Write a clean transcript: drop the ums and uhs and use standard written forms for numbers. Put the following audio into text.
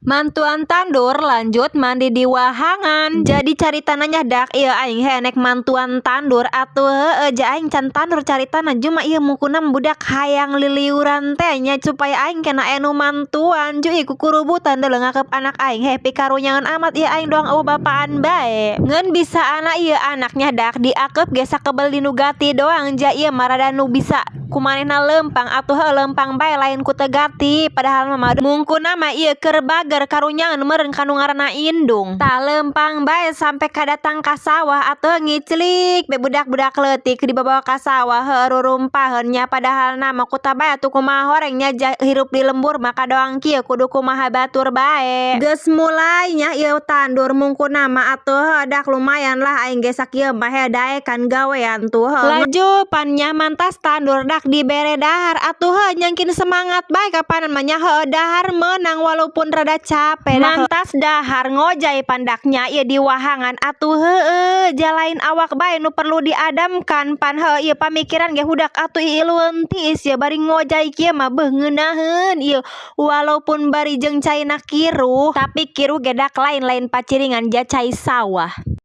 Mantuan tandur lanjut mandi di wahangan. Jadi cari tanahnya dak iya aing henek mantuan tandur atuh ja aing can tandur cari tanah cuma iya mukunam budak hayang liliuran teh nya supaya aing kena enu mantuan ju iku kurubutan deuleu ngakep anak aing he pikarunyangan amat iya aing doang bapaan bae ngeun bisa anak iya anaknya dak diakep gesa kebel dinugati doang ja iya marada nu bisa kumanehna lempang atuh lempang bae lain ku tegati padahal mah mungkuna mah ieu keur bager karunyangan meureun kanu ngaranna indung tah lempang bae sampai kadatang ka sawah atuh ngiclik be budak-budak leutik dibawa ka sawah rurumpaheun nya padahal na mah kuta bae atuh kumaha horeng nya hirup di lembur maka doang kieu kudu kumaha batur bae geus mulai nya ieu tandur mungkuna mah atuh dak lumayan lah aing gesak ieu mah daekan gawean tuh laju pan nyaman tas tandur dak dibere dahar atuh nyangkin semangat bae kapanan mah nya dahar menang walaupun rada capek mantas dahar ngojay pandaknya ieu di wahangan atuh jalain awak bae nu perlu diadamkan pan ieu pamikiran ge hudak atuh ileuntis ya bari ngojay kieu mah beuh ngeunaheun ieu walaupun bari jeung caina kiru tapi kiru ge dak lain-lain paciringan ja cai sawah.